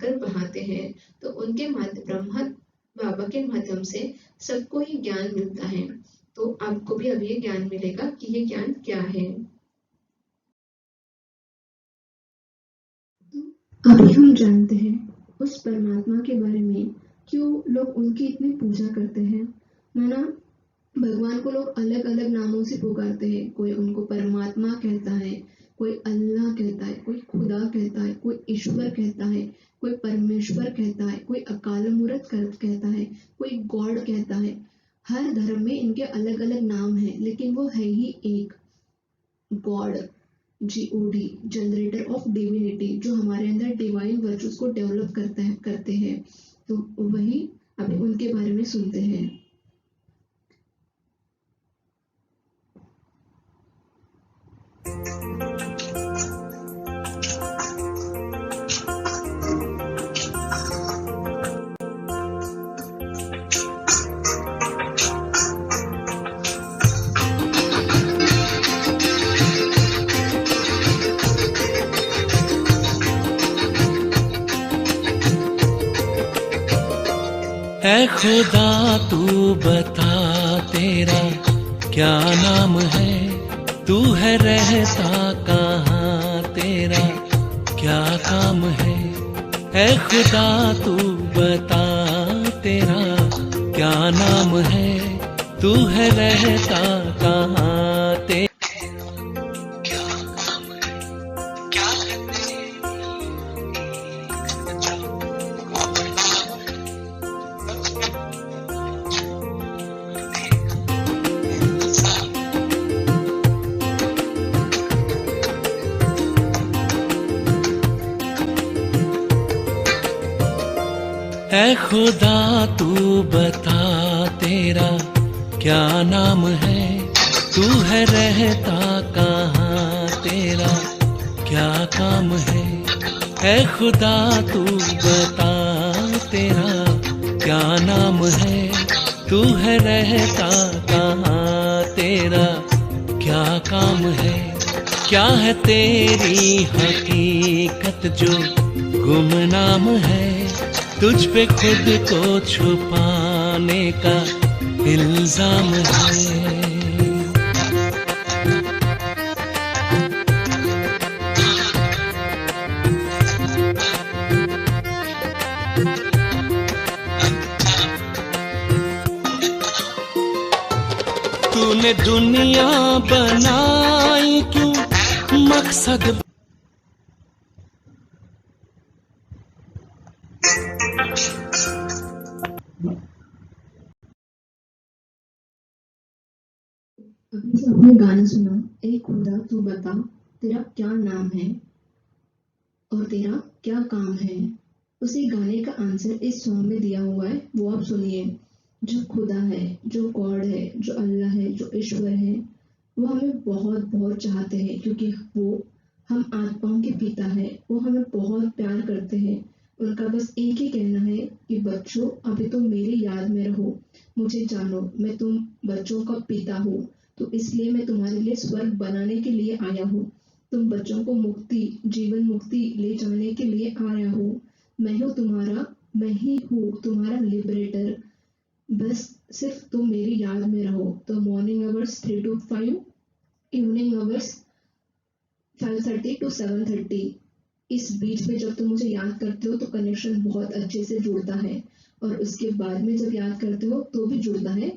कर बढ़ाते हैं, तो उनके माध्य ब्रह्मा बाबा के माध्यम से सबको ही ज्ञान मिलता है। तो आपको भी अब ये ज्ञान मिलेगा कि ये ज्ञान क्या है। अभी हम जानते हैं उस परमात्मा के बारे में, क्यों लोग उनकी इतनी पूजा करते हैं। माना भगवान को लोग अलग अलग नामों से पुकारते हैं। कोई उनको परमात्मा कहता है, कोई अल्लाह कहता है, कोई खुदा कहता है, कोई ईश्वर कहता है, कोई परमेश्वर कहता है, कोई अकाल मूर्त कहता है, कोई गॉड कहता है। हर धर्म में इनके अलग अलग नाम हैं, लेकिन वो है ही एक God. GOD, generator off divinity, जो हमारे अंदर डिवाइन वर्चुअस को डेवलप करते हैं। तो वही अभी उनके बारे में सुनते हैं। ऐ खुदा तू बता तेरा क्या नाम है, तू है रहता कहाँ, तेरा क्या काम है। ऐ खुदा तू बता तेरा क्या नाम है, तू है रहता कहाँ, तेरा क्या काम है, क्या है ऐ खुदा तू बता तेरा क्या नाम है, तू है रहता कहाँ, तेरा क्या काम है। ऐ खुदा तू बता तेरा क्या नाम है, तू है रहता कहाँ, तेरा क्या काम है। क्या है तेरी हकीकत जो गुमनाम है, तुझ पे खुद को छुपाने का इल्जाम है। तूने दुनिया बनाई क्यों, मकसद अभी जो आपने गाना सुना, ए खुदा तू बता तेरा क्या नाम है और तेरा क्या काम है, उसी गाने का आंसर इस सॉन्ग में दिया हुआ है, वो आप सुनिए। जो खुदा है, जो गॉड है, जो अल्लाह है, जो ईश्वर है, वो हमें बहुत बहुत चाहते हैं, क्योंकि वो हम आत्माओं के पिता है। वो हमें बहुत प्यार करते हैं। उनका बस एक ही कहना है कि बच्चों अभी तो मेरी याद में रहो, मुझे जानो, मैं तुम बच्चों का पिता हूँ। तो इसलिए मैं तुम्हारे लिए स्वर्ग बनाने के लिए आया हूँ। तुम बच्चों को मुक्ति, जीवन मुक्ति ले जाने के लिए आया हूँ। मैं ही हूँ तुम्हारा लिबरेटर। बस सिर्फ तुम मेरी याद में रहो। तो morning hours 3 to 5, evening hours 5:30 to 7:30, इस बीच में जब तुम मुझे याद करते हो तो कनेक्शन बहुत अच्छे से जुड़ता है, और उसके बाद में जब याद करते हो तो भी जुड़ता है,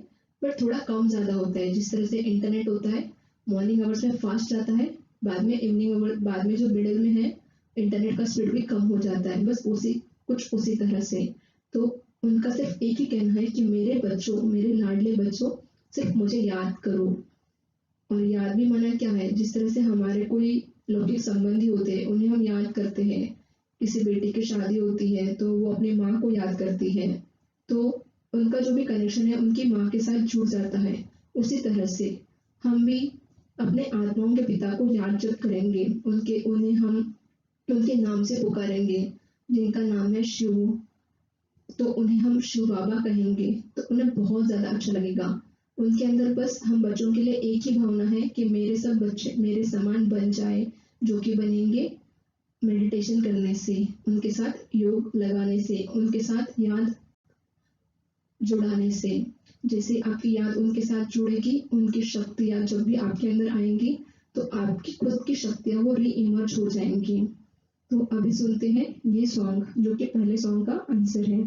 पर थोड़ा कम ज़्यादा होता है। जिस तरह से इंटरनेट होता है, मॉर्निंग आवर्स में फास्ट जाता है, बाद में इवनिंग आवर, बाद में जो मिडल में है इंटरनेट का स्पीड भी कम हो जाता है। बस उसी तरह से। तो उनका सिर्फ एक ही कहना है कि मेरे बच्चों, मेरे लाडले बच्चों, सिर्फ मुझे याद करो। और याद भी माना क्या है, जिस तरह से हमारे कोई लौकिक संबंधी होते हैं, उन्हें हम याद करते हैं। किसी बेटी की शादी होती है तो वो अपनी माँ को याद करती है, तो उनका जो भी कनेक्शन है उनकी माँ के साथ जुड़ जाता है। उसी तरह से हम भी अपने आत्माओं के पिता को याद जब करेंगे, उन्हें हम उनके नाम से पुकारेंगे, जिनका नाम है शिव, तो उन्हें हम शिव बाबा कहेंगे, तो उन्हें बहुत ज़्यादा अच्छा लगेगा। उनके अंदर बस हम बच्चों के लिए एक ही भावना है कि मेरे सब बच्चे मेरे समान बन जाए, जो कि बनेंगे मेडिटेशन करने से, उनके साथ योग लगाने से, उनके साथ याद जुड़ाने से, जैसे आपकी याद उनके साथ जुड़ेगी, उनकी शक्तियाँ जब भी आपके अंदर आएंगी तो आपकी खुद की शक्तियाँ वो री इमर्ज हो जाएंगी। तो अभी सुनते हैं ये सॉन्ग जो कि पहले सॉन्ग का आंसर है।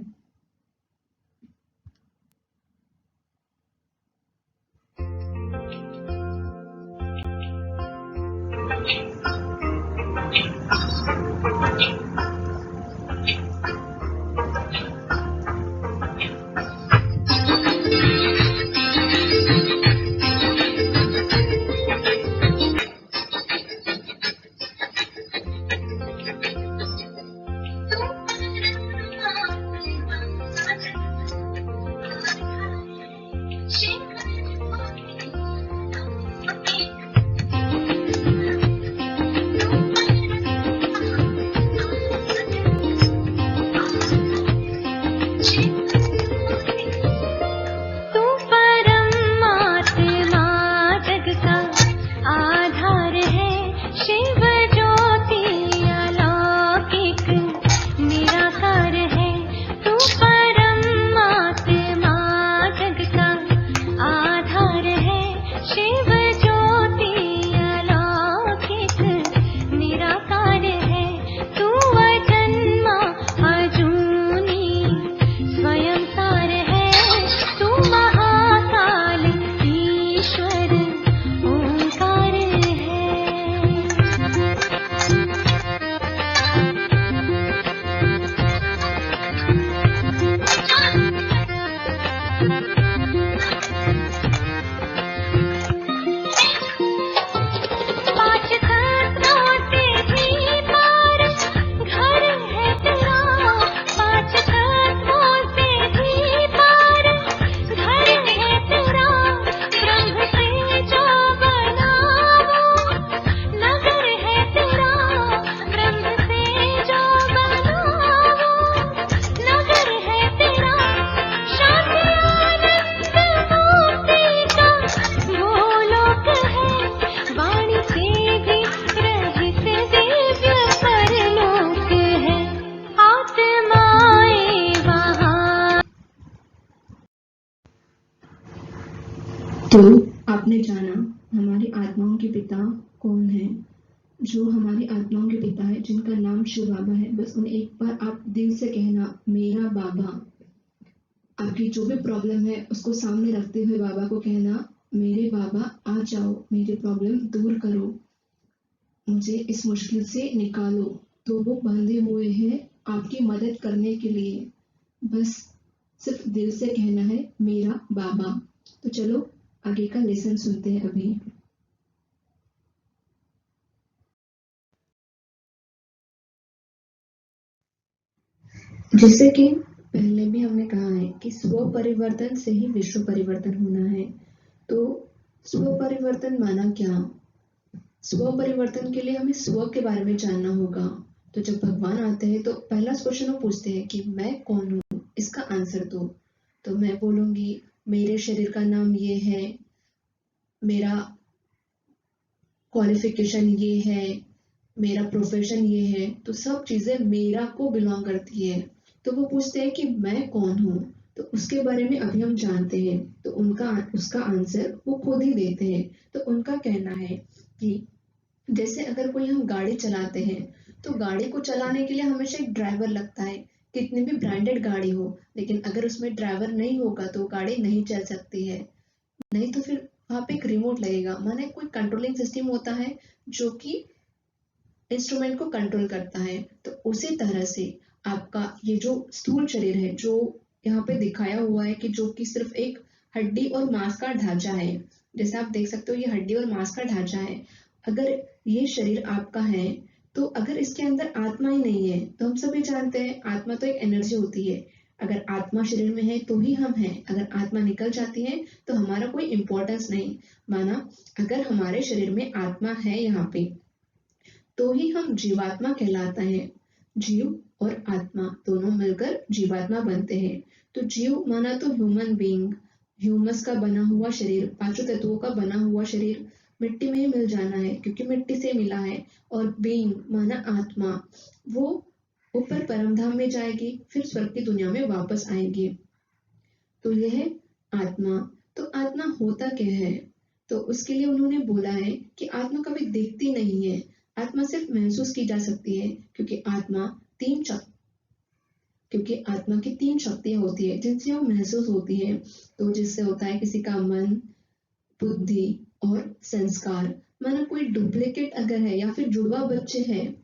तो आपने जाना हमारी आत्माओं के पिता कौन है, जो हमारी आत्माओं के पिता है, जिनका नाम शिव बाबा है। बस उन्हें एक बार आप दिल से कहना, मेरा बाबा। आपकी जो भी प्रॉब्लम है उसको सामने रखते हुए बाबा को कहना, मेरे बाबा आ जाओ, मेरी प्रॉब्लम दूर करो, मुझे इस मुश्किल से निकालो। तो वो बंधे हुए हैं आपकी मदद करने के लिए। बस सिर्फ दिल से कहना है, मेरा बाबा। तो चलो आगे का लेसन सुनते हैं अभी। जैसे कि पहले भी हमने कहा है कि स्व परिवर्तन से ही विश्व परिवर्तन होना है। तो स्व परिवर्तन माना क्या? स्व परिवर्तन के लिए हमें स्व के बारे में जानना होगा। तो जब भगवान आते हैं तो पहला क्वेश्चन वो पूछते हैं कि मैं कौन हूँ, इसका आंसर दो। तो मैं बोलूंगी मेरे शरीर का नाम ये है, मेरा क्वालिफिकेशन ये है, मेरा प्रोफेशन ये है। तो सब चीजें मेरा को बिलोंग करती है। तो वो पूछते हैं कि मैं कौन हूँ, तो उसके बारे में अभी हम जानते हैं। तो उसका आंसर वो खुद ही देते हैं। तो उनका कहना है कि जैसे अगर कोई हम गाड़ी चलाते हैं तो गाड़ी को चलाने के लिए हमेशा एक ड्राइवर लगता है, कितनी भी ब्रांडेड गाड़ी हो, लेकिन अगर उसमें ड्राइवर नहीं होगा तो गाड़ी नहीं चल सकती है। नहीं तो फिर वहां पे एक रिमोट लगेगा, माने कोई कंट्रोलिंग सिस्टम होता है जो कि इंस्ट्रूमेंट को कंट्रोल करता है। तो उसी तरह से आपका ये जो स्थूल शरीर है, जो यहाँ पे दिखाया हुआ है कि जो कि सिर्फ एक हड्डी और मांस का ढांचा है, जैसे आप देख सकते हो ये हड्डी और मांस का ढांचा है। अगर ये शरीर आपका है तो अगर इसके अंदर आत्मा ही नहीं है, तो हम सभी जानते हैं आत्मा तो एक एनर्जी होती है। अगर आत्मा शरीर में है तो ही हम हैं, अगर आत्मा निकल जाती है तो हमारा कोई इंपॉर्टेंस नहीं। माना अगर हमारे शरीर में आत्मा है यहाँ पे तो ही हम जीवात्मा कहलाता है। जीव और आत्मा दोनों मिलकर जीवात्मा बनते हैं। तो जीव माना तो ह्यूमन बीइंग, ह्यूमस का बना हुआ शरीर, पांचों तत्वों का बना हुआ शरीर, मिट्टी में ही मिल जाना है क्योंकि मिट्टी से मिला है। और बीइंग माना आत्मा, वो ऊपर परमधाम में जाएगी, फिर स्वर्ग की दुनिया में वापस आएगी। तो यह है आत्मा। तो आत्मा होता क्या है? तो उसके लिए उन्होंने बोला है कि आत्मा कभी दिखती नहीं है, आत्मा सिर्फ महसूस की जा सकती है, क्योंकि आत्मा की 3 शक्तियाँ होती है जिनसे वो महसूस होती है। तो जिससे होता है किसी का मन, बुद्धि और संस्कार। माना कोई डुप्लीकेट अगर है या फिर जुड़वा बच्चे हैं,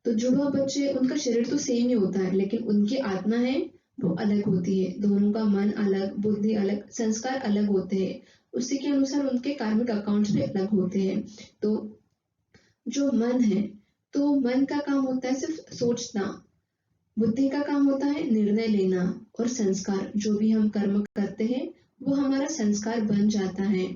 तो जुड़वा बच्चे उनका शरीर तो सेम ही होता है, लेकिन उनकी आत्मा है वो अलग होती है। दोनों का मन अलग, बुद्धि अलग, संस्कार अलग होते हैं। उसी के अनुसार उनके कार्मिक अकाउंट्स भी अलग होते हैं। तो जो मन है, तो मन का काम होता है सिर्फ सोचना, बुद्धि का काम होता है निर्णय लेना, और संस्कार जो भी हम कर्म करते हैं वो हमारा संस्कार बन जाता है।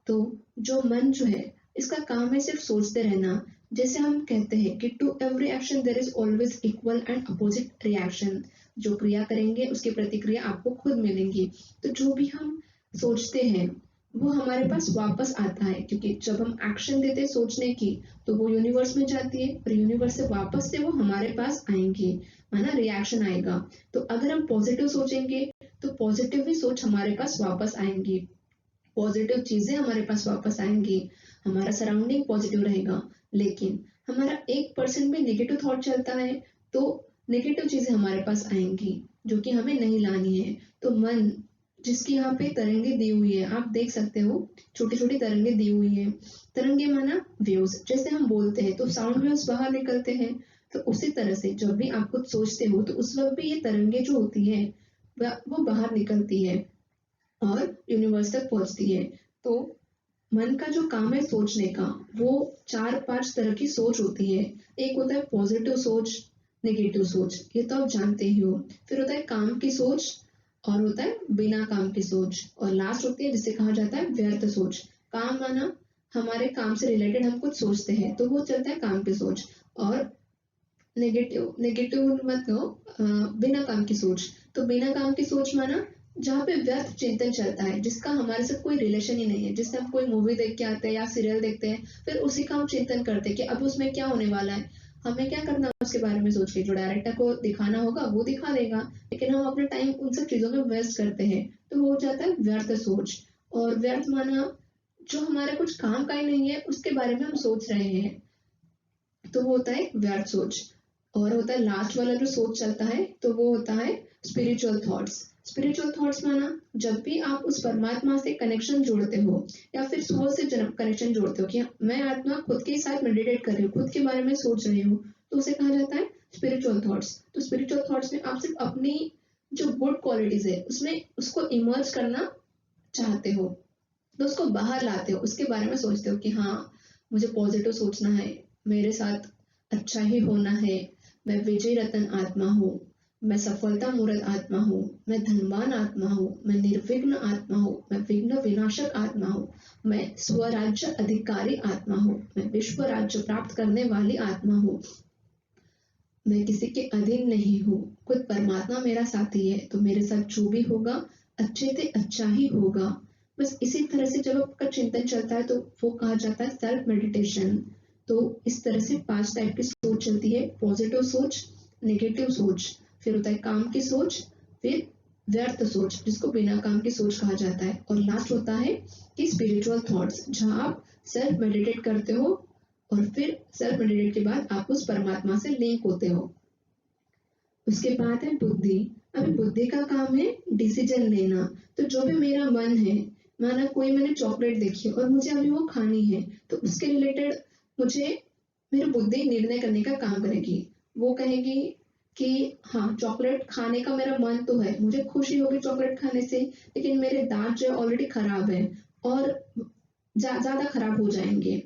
तो जो मन जो है, इसका काम है सिर्फ सोचते रहना। जैसे हम कहते हैं कि to every action there is always equal and opposite reaction. जो क्रिया करेंगे उसकी प्रतिक्रिया आपको खुद मिलेंगी। तो जो भी हम सोचते हैं वो हमारे पास वापस आता है, क्योंकि जब हम एक्शन देते हैं सोचने की, तो वो यूनिवर्स में जाती है और यूनिवर्स से वापस से वो हमारे पास आएंगी, माना रिएक्शन आएगा। तो अगर हम पॉजिटिव सोचेंगे तो पॉजिटिव ही सोच हमारे पास वापस आएंगी, पॉजिटिव चीजें हमारे पास वापस आएंगी, हमारा सराउंडिंग पॉजिटिव रहेगा। लेकिन हमारा 1% भी नेगेटिव थॉट चलता है तो नेगेटिव चीजें हमारे पास आएंगी, जो कि हमें नहीं लानी है। तो मन, जिसकी यहाँ पे तरंगे दी हुई है, आप देख सकते हो छोटी छोटी तरंगे दी हुई है। तरंगे माना वेव्स, जैसे हम बोलते हैं तो साउंड वेव्स बाहर निकलते हैं। तो उसी तरह से जब भी आप कुछ सोचते हो तो उस वक्त भी ये तरंगे जो होती है वो बाहर निकलती है और यूनिवर्स तक पहुंचती है। तो मन का जो काम है सोचने का, वो 4-5 तरह की सोच होती है। एक होता है पॉजिटिव सोच, नेगेटिव सोच, ये तो आप जानते ही हो। फिर होता है काम की सोच, और होता है बिना काम की सोच, और लास्ट होती है जिसे कहा जाता है व्यर्थ सोच। काम माना हमारे काम से रिलेटेड हम कुछ सोचते हैं तो वो चलता है काम की सोच। और नेगेटिव नेगेटिव मत कहो, बिना काम की सोच। तो बिना काम की सोच माना जहाँ पे व्यर्थ चिंतन चलता है, जिसका हमारे साथ कोई रिलेशन ही नहीं है। जिससे हम कोई मूवी देख के आते हैं या सीरियल देखते हैं, फिर उसी का हम चिंतन करते हैं कि अब उसमें क्या होने वाला है, हमें क्या करना है उसके बारे में सोच के। जो डायरेक्टर को दिखाना होगा वो दिखा देगा, लेकिन हम अपना टाइम उन सब चीजों में वेस्ट करते हैं, तो वो हो जाता है व्यर्थ सोच। और व्यर्थ माना जो हमारे कुछ काम का ही नहीं है उसके बारे में हम सोच रहे हैं, तो वो होता है व्यर्थ सोच। और होता है लास्ट वाला जो सोच चलता है, तो वो होता है स्पिरिचुअल थॉट्स। स्पिरिचुअल थॉट्स माना जब भी आप उस परमात्मा से कनेक्शन जोड़ते हो या फिर सोल से कनेक्शन जोड़ते हो कि मैं आत्मा खुद के साथ मेडिटेट कर रही हूँ, खुद के बारे में सोच रही हूँ, तो उसे कहा जाता है स्पिरिचुअल थॉट्स। तो स्पिरिचुअल थॉट्स में आप सिर्फ अपनी जो गुड क्वालिटीज है उसमें उसको इमर्ज करना चाहते हो, तो उसको बाहर लाते हो, उसके बारे में सोचते हो कि हाँ मुझे पॉजिटिव सोचना है, मेरे साथ अच्छा ही होना है, मैं विजय रतन आत्मा हूँ, मैं सफलता मूर्त आत्मा हूँ, मैं धनवान आत्मा हूँ, मैं निर्विघ्न आत्मा हूँ, मैं विघ्न विनाशक आत्मा हूँ, मैं स्वराज्य अधिकारी आत्मा हूँ, मैं विश्व राज्य प्राप्त करने वाली आत्मा हूँ, मैं किसी के अधीन नहीं हूँ, खुद परमात्मा मेरा साथी है, तो मेरे साथ जो भी होगा अच्छे से अच्छा ही होगा। बस इसी तरह से जब आपका चिंतन चलता है तो वो कहा जाता है सेल्फ मेडिटेशन। तो इस तरह से 5 टाइप की सोच चलती है, पॉजिटिव सोच, नेगेटिव सोच, फिर होता है काम की सोच, फिर व्यर्थ सोच जिसको बिना काम की सोच कहा जाता है, और लास्ट होता है कि स्पिरिचुअल थॉट्स, जहाँ आप सेल्फ मेडिटेट करते हो और फिर सेल्फ मेडिटेट के बाद आप उस परमात्मा से लिंक होते हो। उसके बाद है बुद्धि। अभी बुद्धि का काम है डिसीजन लेना। तो जो भी मेरा मन है, माना कोई मैंने चॉकलेट देखी और मुझे अभी वो खानी है, तो उसके रिलेटेड मुझे मेरी बुद्धि निर्णय करने का काम करेगी। वो कहेगी कि हाँ चॉकलेट खाने का मेरा मन तो है, मुझे खुशी होगी चॉकलेट खाने से, लेकिन मेरे दांत जो है ऑलरेडी खराब है और ज्यादा खराब हो जाएंगे।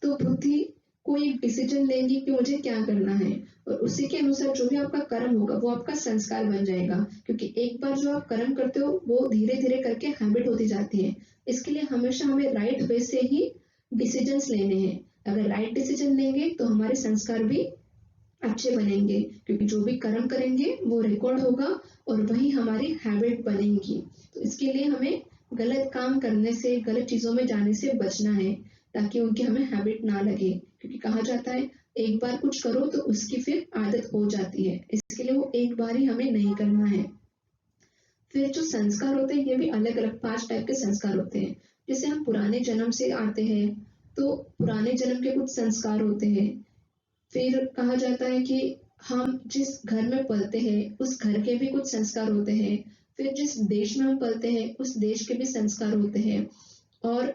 तो बुद्धि कोई डिसीजन लेगी कि मुझे क्या करना है, और उसी के अनुसार जो भी आपका कर्म होगा वो आपका संस्कार बन जाएगा, क्योंकि एक बार जो आप कर्म करते हो वो धीरे धीरे करके हैबिट होती जाती है। इसके लिए हमेशा हमें राइट वे से ही डिसीजंस लेने हैं। अगर राइट डिसीजन लेंगे तो हमारे संस्कार भी अच्छे बनेंगे, क्योंकि जो भी कर्म करेंगे वो रिकॉर्ड होगा और वही हमारी हैबिट बनेगी। तो इसके लिए हमें गलत काम करने से, गलत चीजों में जाने से बचना है। ताकि उनकी हमें हैबिट ना लगे, क्योंकि कहा जाता है एक बार कुछ करो तो उसकी फिर आदत हो जाती है, इसके लिए वो एक बार ही हमें नहीं करना है। फिर जो संस्कार होते हैं ये भी अलग अलग 5 टाइप के संस्कार होते हैं। जैसे हम पुराने जन्म से आते हैं तो पुराने जन्म के कुछ संस्कार होते हैं। फिर कहा जाता है कि हम जिस घर में पलते हैं उस घर के भी कुछ संस्कार होते हैं। फिर जिस देश में हम पलते हैं उस देश के भी संस्कार होते हैं। और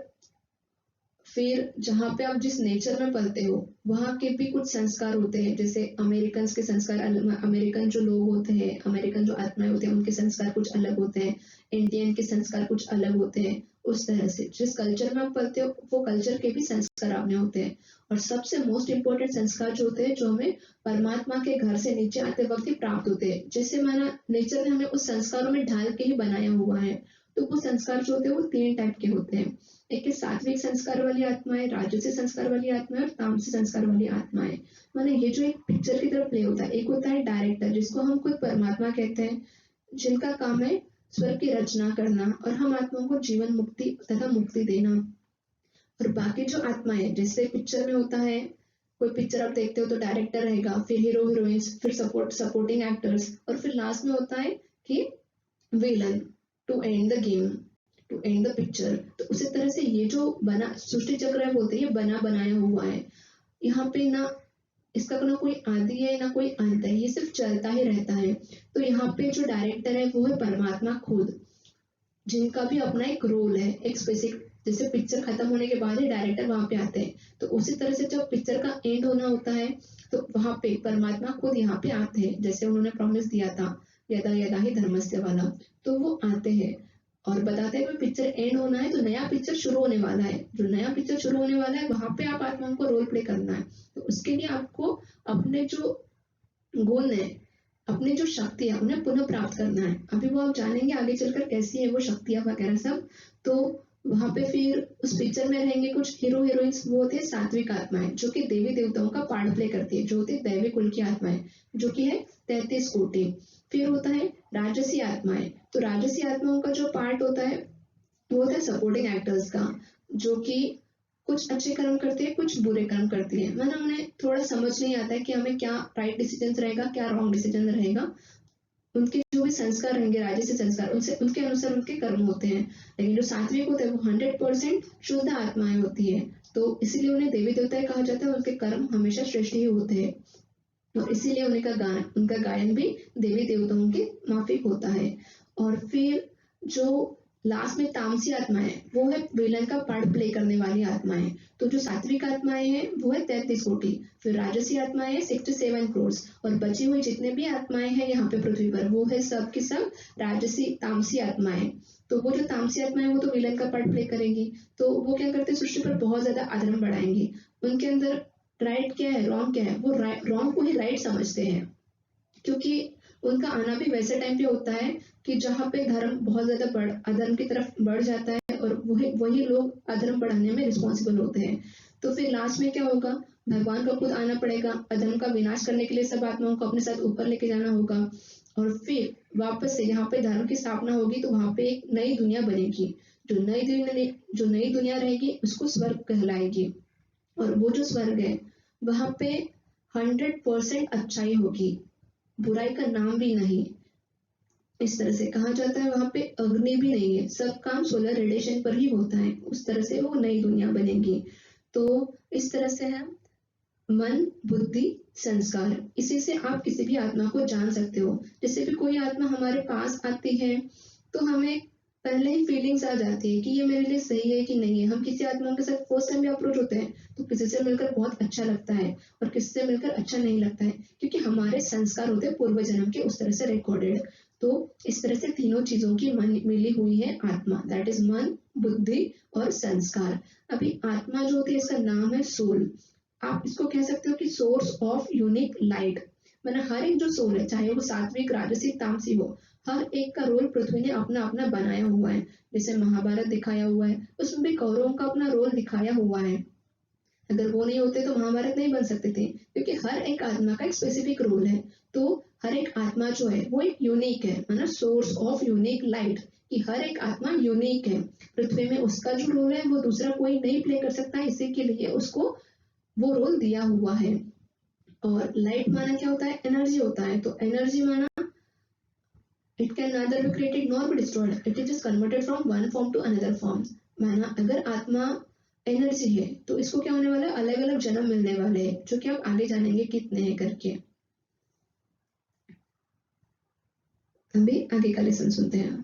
फिर जहाँ पे आप जिस नेचर में पलते हो वहाँ के भी कुछ संस्कार होते हैं। जैसे अमेरिकन के संस्कार अमेरिकन जो लोग होते हैं, अमेरिकन जो आत्माएं होते हैं उनके संस्कार कुछ अलग होते हैं। इंडियन के संस्कार कुछ अलग होते हैं। उस तरह से जिस कल्चर में आप पलते हो वो कल्चर के भी संस्कार आपने होते हैं। और सबसे मोस्ट इम्पोर्टेंट संस्कार जो होते हैं जो हमें परमात्मा के घर से नीचे आते वक्त ही प्राप्त होते हैं। जैसे माना नेचर ने हमें उस संस्कारों में ढाल के ही बनाया हुआ है, तो वो संस्कार जो होते हैं वो 3 टाइप के होते हैं। एक है सात्विक संस्कार वाली आत्माएं, राजसिक संस्कार वाली आत्माएं और तामसिक संस्कार वाली आत्माएं। माने ये जो एक पिक्चर की तरह प्ले होता है, एक होता है डायरेक्टर जिसको हम कोई परमात्मा कहते हैं, जिनका काम है स्वर्ग की रचना करना और हम आत्माओं को जीवन मुक्ति तथा मुक्ति देना। और बाकी जो आत्माएं जैसे पिक्चर में होता है, कोई पिक्चर आप देखते हो तो डायरेक्टर रहेगा, फिर हीरो हीरोइंस, फिर सपोर्टिंग एक्टर्स और फिर लास्ट में होता है कि villain to end the game, to end the picture. तो उसी तरह से ये जो बना सृष्टि चक्र है बोलते हैं ये बना बनाया हुआ है। यहाँ पे ना इसका ना कोई आदि है ना कोई अंत है, ये सिर्फ चलता ही रहता है। तो यहाँ पे जो डायरेक्टर है वो है परमात्मा खुद, जिनका भी अपना एक रोल है, एक स्पेसिफिक। जैसे पिक्चर खत्म होने के बाद ही डायरेक्टर वहां पे आते हैं, तो उसी तरह से जब पिक्चर का एंड होना होता है तो वहां पे परमात्मा खुद यहाँ पे आते हैं। जैसे उन्होंने प्रॉमिस दिया था यदा यदा ही धर्मस्य वाला, तो वो आते हैं और बताते हैं कि पिक्चर एंड होना है तो नया पिक्चर शुरू होने वाला है। जो नया पिक्चर शुरू होने वाला है वहां पे आप आत्माओं को रोल प्ले करना है। तो उसके लिए आपको अपने जो गुण है, अपनी जो शक्ति है उन्हें पुनः प्राप्त करना है। अभी वो आप जानेंगे आगे चलकर कैसी है वो शक्तियां वगैरह सब। तो वहां पे फिर उस पिक्चर में रहेंगे कुछ हीरो हीरोइंस, वो होते हैं सात्विक आत्माएं जो कि देवी देवताओं का पार्ट प्ले करती है, जो होती है दैवी कुल की आत्माएं, जो कि है 33 कोटि। फिर होता है राजसी आत्माएं, तो राजसी आत्माओं का जो पार्ट होता है वो होता है सपोर्टिंग एक्टर्स का, जो कि कुछ अच्छे कर्म करती है कुछ बुरे कर्म करती है। मतलब उन्हें थोड़ा समझ नहीं आता है कि हमें क्या राइट डिसीजन रहेगा क्या रॉन्ग डिसीजन रहेगा। उनके जो भी संस्कार रहेंगे राजसी संस्कार उनसे उनके अनुसार उनके कर्म होते हैं। लेकिन जो सात्विक होते हैं वो 100% शुद्ध आत्माएं होती है, तो इसीलिए उन्हें देवी देवता कहा जाता है। उनके कर्म हमेशा श्रेष्ठ ही होते हैं और इसीलिए उनका गायन भी देवी देवताओं के माफिक होता है। और फिर जो लास्ट में तामसी आत्माएं वो है विलन का पार्ट प्ले करने वाली आत्माएं। तो जो सात्विक आत्माएं हैं वो है 33 कोटि, फिर राजसी आत्माएं है 67 करोड़ और बची हुई जितने भी आत्माएं हैं यहाँ पे पृथ्वी पर वो है सब की सब राजसी तामसी आत्माएं। तो वो जो तामसी आत्माएं वो तो विलन का पार्ट प्ले करेंगी, तो वो क्या करते हैं सृष्टि पर बहुत ज्यादा अधर्म बढ़ाएंगी। उनके अंदर राइट क्या है रॉन्ग क्या है, वो रॉन्ग को ही राइट समझते हैं, क्योंकि उनका आना भी वैसे टाइम पे होता है कि जहाँ पे धर्म बहुत ज्यादा अधर्म की तरफ बढ़ जाता है और वही लोग अधर्म बढ़ाने में रिस्पॉन्सिबल होते हैं। तो फिर लास्ट में क्या होगा, भगवान का खुद आना पड़ेगा अधर्म का विनाश करने के लिए, सब आत्माओं को अपने साथ ऊपर लेके जाना होगा और फिर वापस से यहाँ पे धर्म की स्थापना होगी। तो वहां पे एक नई दुनिया बनेगी, जो नई दुनिया रहेगी उसको स्वर्ग कहलाएगी। और वो जो स्वर्ग है वहां पे 100% अच्छाई होगी, बुराई का नाम भी नहीं। इस तरह से कहा जाता है वहां पे अग्नि भी नहीं है, सब काम सोलर रेडिएशन पर ही होता है। उस तरह से वो नई दुनिया बनेगी। तो इस तरह से है मन बुद्धि संस्कार, इसी से आप किसी भी आत्मा को जान सकते हो। जैसे भी कोई आत्मा हमारे पास आती है तो हमें पहले ही फीलिंग्स आ जाती है कि ये मेरे लिए सही है कि नहीं है। हम किसी आत्मा के साथ फर्स्ट टाइम भी अप्रोच होते हैं तो किसी से मिलकर बहुत अच्छा लगता है और किसी से मिलकर अच्छा नहीं लगता है, क्योंकि हमारे संस्कार होते हैं पूर्व जन्म के उस तरह से रिकॉर्डेड। तो इस तरह से तीनों चीजों की मिली हुई है आत्मा, दैट इज मन बुद्धि और संस्कार। अभी आत्मा जो होती है इसका नाम है सोल। आप इसको कह सकते हो कि सोर्स ऑफ यूनिक लाइट। मैंने हर एक जो सोल है चाहे वो सात्विक राजसिक तामसी हो, हर एक का रोल पृथ्वी ने अपना अपना बनाया हुआ है। जैसे महाभारत दिखाया हुआ है उसमें भी कौरवों का अपना रोल दिखाया हुआ है। अगर वो नहीं होते तो महाभारत नहीं बन सकते थे, क्योंकि हर एक आत्मा का एक स्पेसिफिक रोल है। तो हर एक आत्मा जो है वो एक यूनिक है, मतलब सोर्स ऑफ यूनिक लाइट, कि हर एक आत्मा यूनिक है। पृथ्वी में उसका जो रोल है वो दूसरा कोई नहीं प्ले कर सकता, इसी के लिए उसको वो रोल दिया हुआ है। और लाइट माना क्या होता है, एनर्जी होता है, तो एनर्जी माना it can neither be created nor be destroyed, it is just converted from one form to another form। माना अगर आत्मा एनर्जी है तो इसको क्या होने वाला है, अलग अलग जन्म मिलने वाले हैं, जो कि आप आगे जानेंगे कितने हैं करके। अभी आगे का लेसन सुनते हैं।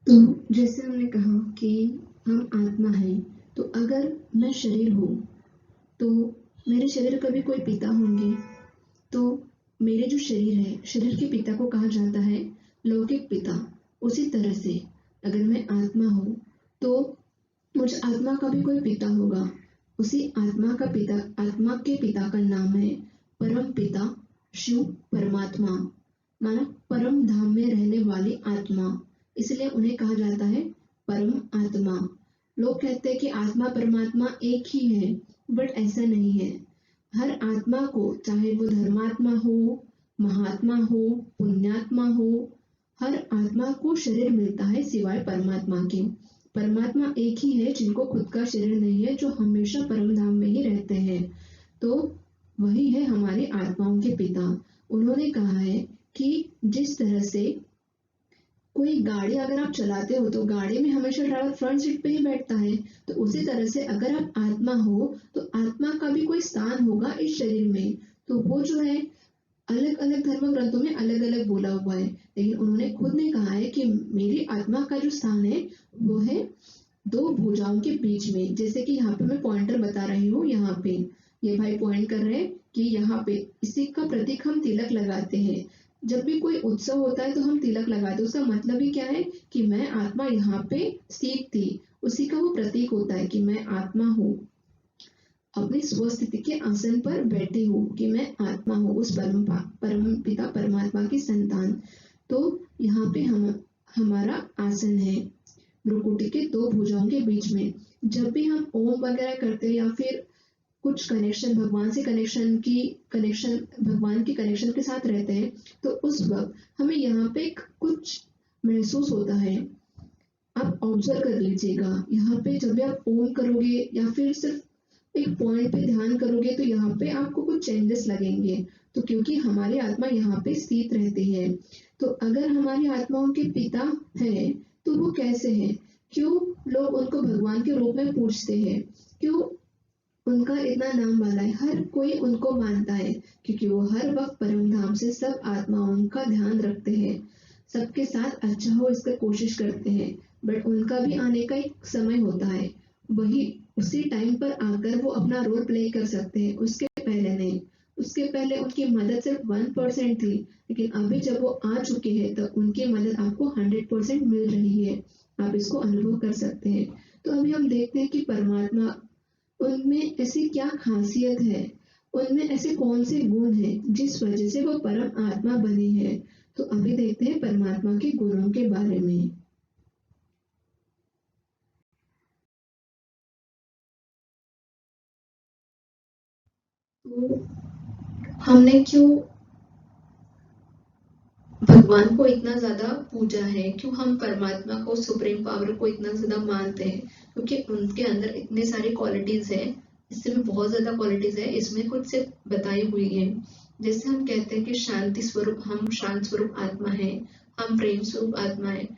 तो जैसे हमने कहा कि हम आत्मा हैं, तो अगर मैं शरीर हूँ तो मेरे शरीर का भी कोई पिता होंगे, तो मेरे जो शरीर है, शरीर के पिता को कहा जाता है लौकिक पिता। उसी तरह से अगर मैं आत्मा हूँ तो मुझ आत्मा का भी कोई पिता होगा, उसी आत्मा का पिता, आत्मा के पिता का नाम है परम पिता शिव परमात्मा, माना परम धाम में रहने वाली आत्मा, इसलिए उन्हें कहा जाता है परम आत्मा। लोग कहते हैं कि आत्मा परमात्मा एक ही है, बट ऐसा नहीं है। हर आत्मा को, चाहे वो धर्मात्मा हो, महात्मा हो, पुण्यात्मा हो, हर आत्मा को शरीर मिलता है सिवाय परमात्मा के। परमात्मा एक ही है जिनको खुद का शरीर नहीं है, जो हमेशा परम धाम में ही रहते हैं, तो वही है हमारी आत्माओं के पिता। उन्होंने कहा है कि जिस तरह से कोई गाड़ी अगर आप चलाते हो तो गाड़ी में हमेशा ड्राइवर फ्रंट सीट पे ही बैठता है, तो उसी तरह से अगर आप आत्मा हो तो आत्मा का भी कोई स्थान होगा इस शरीर में। तो वो जो है अलग अलग धर्म ग्रंथों में अलग अलग बोला हुआ है, लेकिन उन्होंने खुद ने कहा है कि मेरी आत्मा का जो स्थान है वो है दो भुजाओं के बीच में। जैसे कि यहाँ पे मैं पॉइंटर बता रही हूँ, यहाँ पे ये भाई पॉइंट कर रहे हैं कि यहाँ पे इसी का प्रतीक हम तिलक लगाते हैं। जब भी कोई उत्सव होता है तो हम तिलक लगाते हैं, उसका मतलब ही क्या है कि मैं आत्मा यहाँ पे स्थित थी, उसी का वो प्रतीक होता है कि मैं आत्मा हूँ, अपनी स्वस्थिति के आसन पर बैठी हूँ, कि मैं आत्मा हूँ, उस परम पिता परमात्मा की संतान। तो यहाँ पे हमारा आसन है भ्रुकुटी के दो भुजाओं के बीच में। जब भी हम ओम वगैरह करते हैं या फिर कुछ कनेक्शन भगवान से कनेक्शन भगवान के कनेक्शन के साथ रहते हैं, तो उस वक्त हमें यहाँ पे कुछ महसूस होता है। आप ऑब्जर्व कर लीजिएगा, यहाँ पे जब भी आप ओम करोगे या फिर सिर्फ एक पॉइंट पे ध्यान करोगे तो यहाँ पे आपको कुछ चेंजेस लगेंगे। तो क्योंकि हमारी आत्मा यहाँ पे स्थित रहती है, तो अगर हमारी आत्माओं के पिता है तो वो कैसे हैं, क्यों लोग उनको भगवान के रूप में पूजते हैं, क्यों उनका इतना नाम वाला है, हर कोई उनको मानता है, क्योंकि वो हर वक्त परम धाम से सब आत्माओं का ध्यान रखते हैं, सबके साथ अच्छा हो इसका कोशिश करते हैं। बट उनका भी आने का एक समय होता है, वही उसी टाइम पर आकर वो अपना रोल प्ले कर सकते हैं, उसके पहले नहीं। उसके पहले उनकी मदद सिर्फ 1% थी, लेकिन अभी जब वो आ चुके हैं तो उनकी मदद आपको 100% मिल रही है, आप इसको अनुभव कर सकते हैं। तो अभी हम देखते हैं कि परमात्मा, उनमें ऐसी क्या खासियत है, उनमें ऐसे कौन से गुण हैं जिस वजह से वो परम आत्मा बने हैं। तो अभी देखते हैं परमात्मा के गुणों के बारे में। तो हमने क्यों भगवान को इतना ज्यादा पूजा है, क्यों हम परमात्मा को, सुप्रीम पावर को इतना ज्यादा मानते हैं, क्योंकि उनके अंदर इतने सारी क्वालिटीज है, इससे भी बहुत ज्यादा क्वालिटीज है, इसमें कुछ से बताई हुई है। जैसे हम कहते हैं कि शांति स्वरूप, हम शांत स्वरूप आत्मा है, हम प्रेम स्वरूप आत्मा है,